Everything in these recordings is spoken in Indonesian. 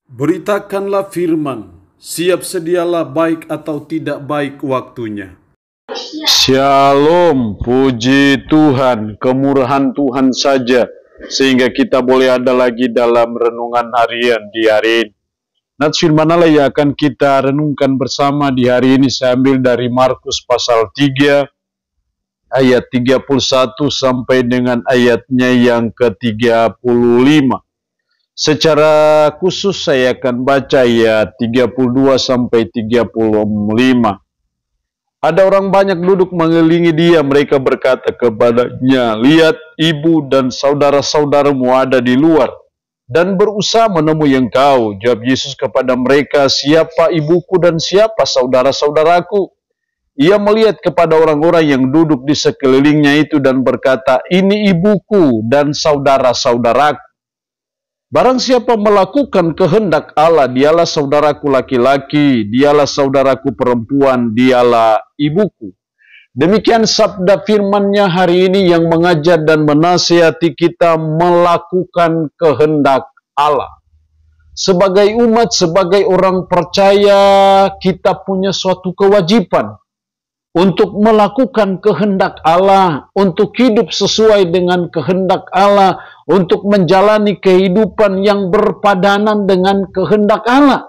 Beritakanlah firman, siap sedialah baik atau tidak baik waktunya. Shalom, puji Tuhan, kemurahan Tuhan saja, sehingga kita boleh ada lagi dalam renungan harian di hari ini. Nats firman Allah yang akan kita renungkan bersama di hari ini, saya ambil dari Markus pasal 3, ayat 31 sampai dengan ayatnya yang ke-35. Secara khusus saya akan baca ayat 32 sampai 35. Ada orang banyak duduk mengelilingi dia, mereka berkata kepadanya, "Lihat, ibu dan saudara-saudaramu ada di luar dan berusaha menemui engkau." Jawab Yesus kepada mereka, "Siapa ibuku dan siapa saudara-saudaraku?" Ia melihat kepada orang-orang yang duduk di sekelilingnya itu dan berkata, "Ini ibuku dan saudara-saudaraku. Barang siapa melakukan kehendak Allah, dialah saudaraku laki-laki, dialah saudaraku perempuan, dialah ibuku." Demikian sabda firman-Nya hari ini yang mengajar dan menasihati kita melakukan kehendak Allah. Sebagai umat, sebagai orang percaya, kita punya suatu kewajiban untuk melakukan kehendak Allah, untuk hidup sesuai dengan kehendak Allah, untuk menjalani kehidupan yang berpadanan dengan kehendak Allah.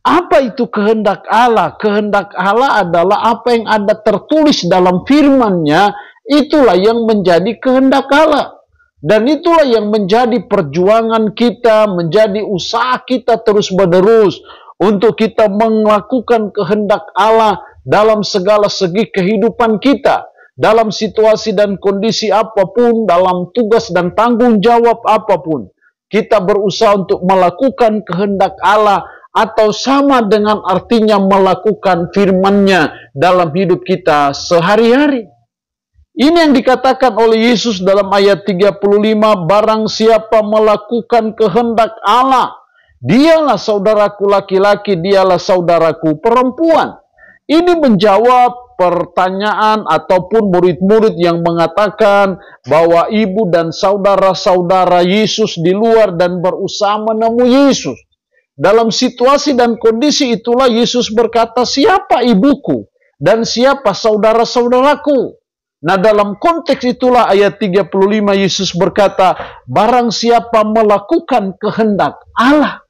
Apa itu kehendak Allah? Kehendak Allah adalah apa yang ada tertulis dalam firman-Nya, itulah yang menjadi kehendak Allah. Dan itulah yang menjadi perjuangan kita, menjadi usaha kita terus-menerus untuk kita melakukan kehendak Allah dalam segala segi kehidupan kita, dalam situasi dan kondisi apapun, dalam tugas dan tanggung jawab apapun. Kita berusaha untuk melakukan kehendak Allah, atau sama dengan artinya melakukan firman-Nya dalam hidup kita sehari-hari. Ini yang dikatakan oleh Yesus dalam ayat 35, "Barang siapa melakukan kehendak Allah, dialah saudaraku laki-laki, dialah saudaraku perempuan." Ini menjawab pertanyaan ataupun murid-murid yang mengatakan bahwa ibu dan saudara-saudara Yesus di luar dan berusaha menemui Yesus. Dalam situasi dan kondisi itulah Yesus berkata, "Siapa ibuku dan siapa saudara-saudaraku?" Nah, dalam konteks itulah ayat 35 Yesus berkata, "Barang siapa melakukan kehendak Allah."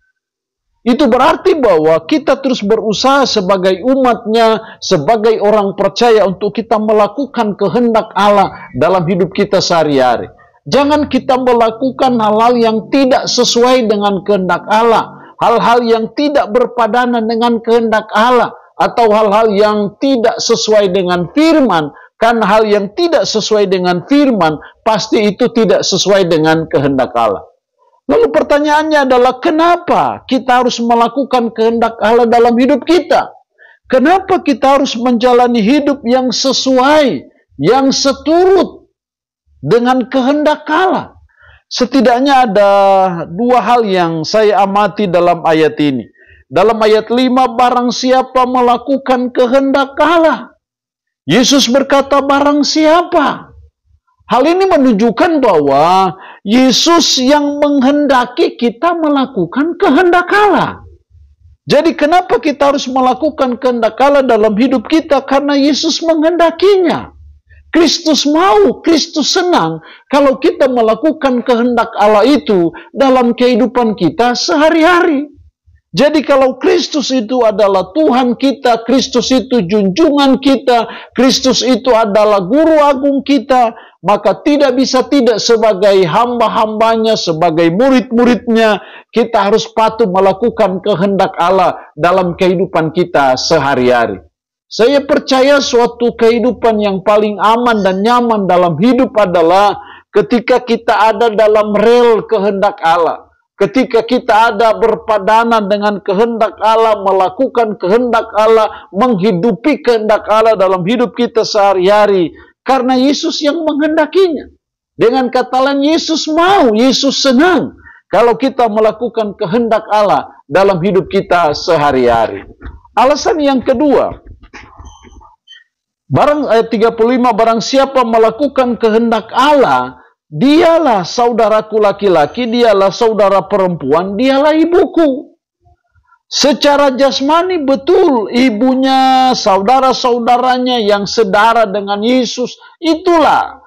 Itu berarti bahwa kita terus berusaha sebagai umatnya, sebagai orang percaya untuk kita melakukan kehendak Allah dalam hidup kita sehari-hari. Jangan kita melakukan hal-hal yang tidak sesuai dengan kehendak Allah, hal-hal yang tidak berpadanan dengan kehendak Allah, atau hal-hal yang tidak sesuai dengan firman. Karena hal yang tidak sesuai dengan firman, pasti itu tidak sesuai dengan kehendak Allah. Lalu pertanyaannya adalah, kenapa kita harus melakukan kehendak Allah dalam hidup kita? Kenapa kita harus menjalani hidup yang sesuai, yang seturut dengan kehendak Allah? Setidaknya ada dua hal yang saya amati dalam ayat ini. Dalam ayat 5, "Barang siapa melakukan kehendak Allah." Yesus berkata, "Barang siapa." Hal ini menunjukkan bahwa Yesus yang menghendaki kita melakukan kehendak Allah. Jadi kenapa kita harus melakukan kehendak Allah dalam hidup kita? Karena Yesus menghendakinya. Kristus mau, Kristus senang kalau kita melakukan kehendak Allah itu dalam kehidupan kita sehari-hari. Jadi kalau Kristus itu adalah Tuhan kita, Kristus itu junjungan kita, Kristus itu adalah guru agung kita, maka tidak bisa tidak sebagai hamba-hambanya, sebagai murid-muridnya, kita harus patuh melakukan kehendak Allah dalam kehidupan kita sehari-hari. Saya percaya suatu kehidupan yang paling aman dan nyaman dalam hidup adalah ketika kita ada dalam rel kehendak Allah. Ketika kita ada berpadanan dengan kehendak Allah, melakukan kehendak Allah, menghidupi kehendak Allah dalam hidup kita sehari-hari. Karena Yesus yang menghendakinya. Dengan kata lain, Yesus mau, Yesus senang kalau kita melakukan kehendak Allah dalam hidup kita sehari-hari. Alasan yang kedua, ayat 35, "Barang siapa melakukan kehendak Allah, dialah saudaraku laki-laki, dialah saudara perempuan, dialah ibuku. Secara jasmani betul ibunya, saudara-saudaranya yang sedara dengan Yesus, itulah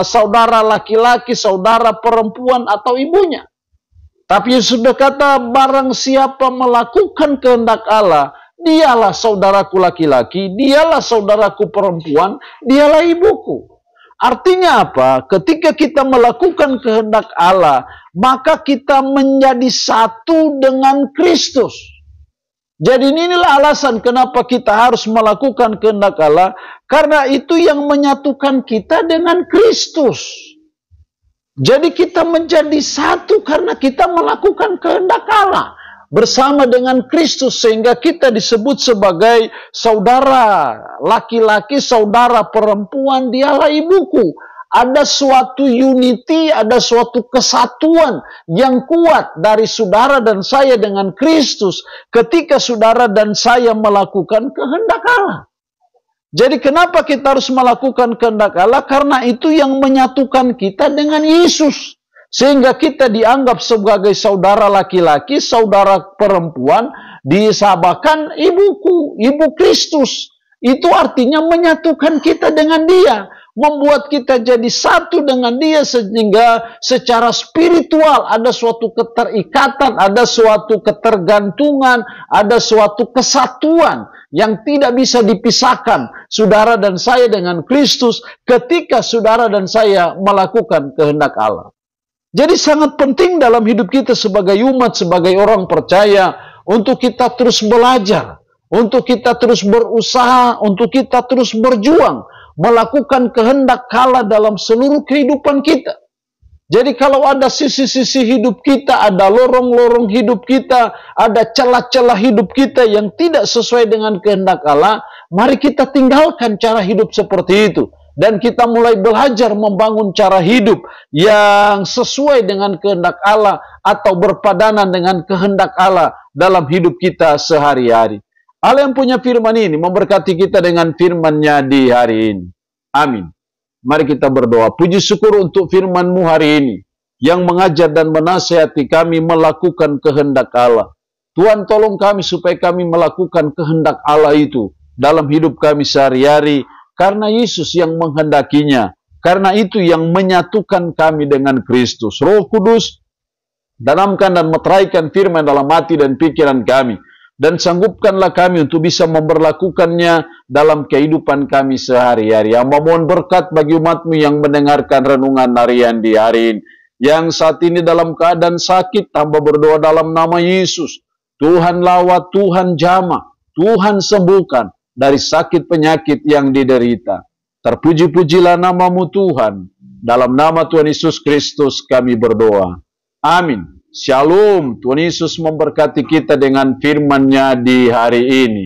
saudara laki-laki, saudara perempuan atau ibunya. Tapi Yesus berkata, barang siapa melakukan kehendak Allah, dialah saudaraku laki-laki, dialah saudaraku perempuan, dialah ibuku. Artinya apa? Ketika kita melakukan kehendak Allah, maka kita menjadi satu dengan Kristus. Jadi inilah alasan kenapa kita harus melakukan kehendak Allah, karena itu yang menyatukan kita dengan Kristus. Jadi kita menjadi satu karena kita melakukan kehendak Allah bersama dengan Kristus, sehingga kita disebut sebagai saudara laki-laki, saudara perempuan, dialah ibuku. Ada suatu unity, ada suatu kesatuan yang kuat dari saudara dan saya dengan Kristus ketika saudara dan saya melakukan kehendak Allah. Jadi kenapa kita harus melakukan kehendak Allah? Karena itu yang menyatukan kita dengan Yesus. Sehingga kita dianggap sebagai saudara laki-laki, saudara perempuan, disabakan ibuku, ibu Kristus. Itu artinya menyatukan kita dengan Dia, membuat kita jadi satu dengan Dia, sehingga secara spiritual ada suatu keterikatan, ada suatu ketergantungan, ada suatu kesatuan yang tidak bisa dipisahkan saudara dan saya dengan Kristus ketika saudara dan saya melakukan kehendak Allah. Jadi sangat penting dalam hidup kita sebagai umat, sebagai orang percaya, untuk kita terus belajar, untuk kita terus berusaha, untuk kita terus berjuang, melakukan kehendak Allah dalam seluruh kehidupan kita. Jadi kalau ada sisi-sisi hidup kita, ada lorong-lorong hidup kita, ada celah-celah hidup kita yang tidak sesuai dengan kehendak Allah, mari kita tinggalkan cara hidup seperti itu. Dan kita mulai belajar membangun cara hidup yang sesuai dengan kehendak Allah atau berpadanan dengan kehendak Allah dalam hidup kita sehari-hari. Allah yang punya firman ini memberkati kita dengan firman-Nya di hari ini. Amin. Mari kita berdoa. Puji syukur untuk firman-Mu hari ini yang mengajar dan menasihati kami melakukan kehendak Allah. Tuhan, tolong kami supaya kami melakukan kehendak Allah itu dalam hidup kami sehari-hari, karena Yesus yang menghendakinya. Karena itu yang menyatukan kami dengan Kristus. Roh Kudus, tanamkan dan meteraikan firman dalam hati dan pikiran kami. Dan sanggupkanlah kami untuk bisa memberlakukannya dalam kehidupan kami sehari-hari. Yang memohon berkat bagi umat-Mu yang mendengarkan renungan harian di hari ini. Yang saat ini dalam keadaan sakit, hamba berdoa dalam nama Yesus. Tuhan lawat, Tuhan jamah, Tuhan sembuhkan dari sakit penyakit yang diderita. Terpuji-pujilah nama-Mu Tuhan. Dalam nama Tuhan Yesus Kristus kami berdoa. Amin. Shalom. Tuhan Yesus memberkati kita dengan firman-Nya di hari ini.